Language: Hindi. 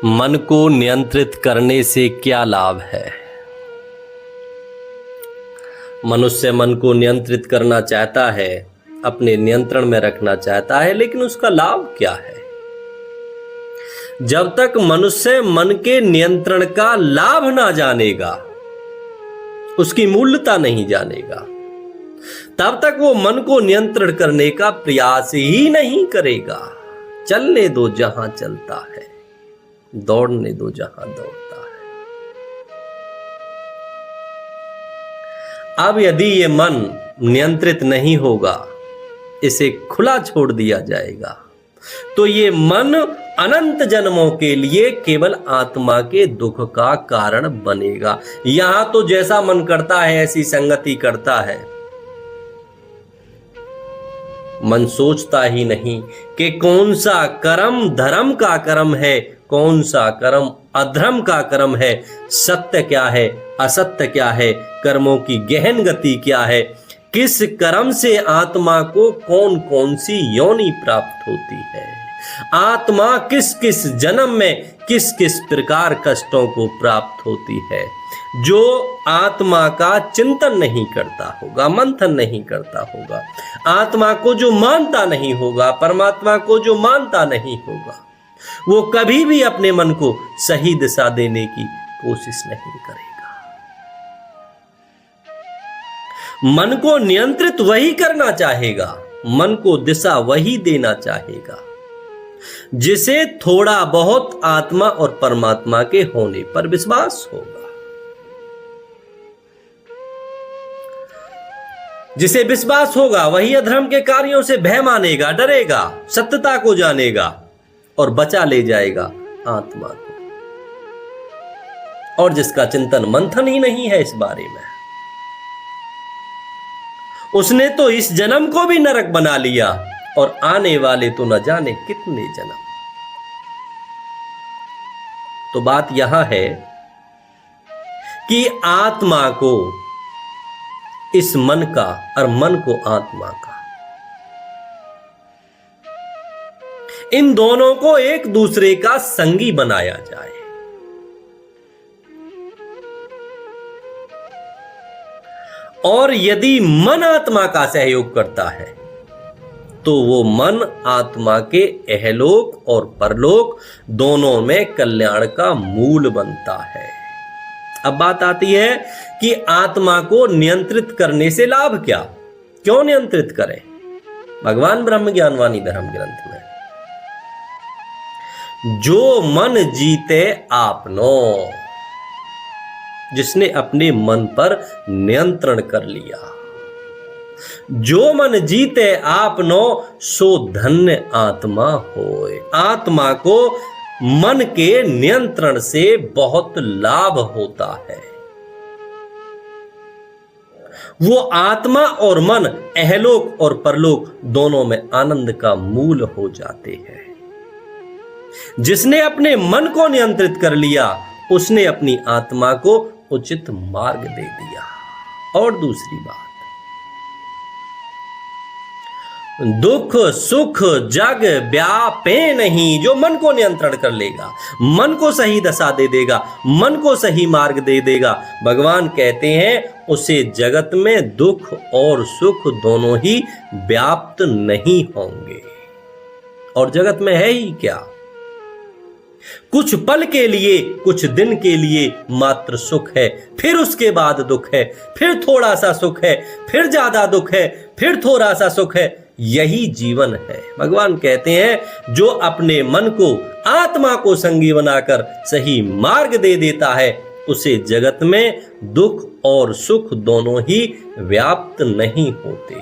मन को नियंत्रित करने से क्या लाभ है? मनुष्य मन को नियंत्रित करना चाहता है, अपने नियंत्रण में रखना चाहता है, लेकिन उसका लाभ क्या है? जब तक मनुष्य मन के नियंत्रण का लाभ ना जानेगा, उसकी मूल्यता नहीं जानेगा, तब तक वो मन को नियंत्रण करने का प्रयास ही नहीं करेगा। चलने दो जहां चलता है, दौड़ने दो जहां दौड़ता है। अब यदि ये मन नियंत्रित नहीं होगा, इसे खुला छोड़ दिया जाएगा, तो ये मन अनंत जन्मों के लिए केवल आत्मा के दुख का कारण बनेगा। यहां तो जैसा मन करता है ऐसी संगति करता है। मन सोचता ही नहीं कि कौन सा कर्म धर्म का कर्म है, कौन सा कर्म अधर्म का कर्म है, सत्य क्या है, असत्य क्या है, कर्मों की गहन गति क्या है, किस कर्म से आत्मा को कौन कौन सी योनि प्राप्त होती है, आत्मा किस किस जन्म में किस किस प्रकार कष्टों को प्राप्त होती है। जो आत्मा का चिंतन नहीं करता होगा, मंथन नहीं करता होगा, आत्मा को जो मानता नहीं होगा, परमात्मा को जो मानता नहीं होगा, वो कभी भी अपने मन को सही दिशा देने की कोशिश नहीं करेगा। मन को नियंत्रित वही करना चाहेगा, मन को दिशा वही देना चाहेगा जिसे थोड़ा बहुत आत्मा और परमात्मा के होने पर विश्वास होगा, जिसे विश्वास होगा वही अधर्म के कार्यों से भय मानेगा, डरेगा, सत्यता को जानेगा और बचा ले जाएगा आत्मा को। और जिसका चिंतन मंथन ही नहीं है इस बारे में, उसने तो इस जन्म को भी नरक बना लिया और आने वाले तो न जाने कितने जन्म। तो बात यहां है कि आत्मा को इस मन का और मन को आत्मा का, इन दोनों को एक दूसरे का संगी बनाया जाए। और यदि मन आत्मा का सहयोग करता है तो वो मन आत्मा के इहलोक और परलोक दोनों में कल्याण का मूल बनता है। अब बात आती है कि आत्मा को नियंत्रित करने से लाभ क्या? क्यों नियंत्रित करें? भगवान ब्रह्म ज्ञानवाणी धर्म ग्रंथ में, जो मन जीते आपनो, जिसने अपने मन पर नियंत्रण कर लिया, जो मन जीते आपनो सो धन्य आत्मा होए। आत्मा को मन के नियंत्रण से बहुत लाभ होता है। वो आत्मा और मन इहलोक और परलोक दोनों में आनंद का मूल हो जाते हैं। जिसने अपने मन को नियंत्रित कर लिया, उसने अपनी आत्मा को उचित मार्ग दे दिया। और दूसरी बात, दुख सुख जग व्यापे नहीं। जो मन को नियंत्रण कर लेगा, मन को सही दशा दे देगा, मन को सही मार्ग दे देगा, भगवान कहते हैं उसे जगत में दुख और सुख दोनों ही व्याप्त नहीं होंगे। और जगत में है ही क्या? कुछ पल के लिए, कुछ दिन के लिए मात्र सुख है, फिर उसके बाद दुख है, फिर थोड़ा सा सुख है, फिर ज्यादा दुख है, फिर थोड़ा सा सुख है। यही जीवन है। भगवान कहते हैं जो अपने मन को आत्मा को संगी बनाकर सही मार्ग दे देता है, उसे जगत में दुख और सुख दोनों ही व्याप्त नहीं होते।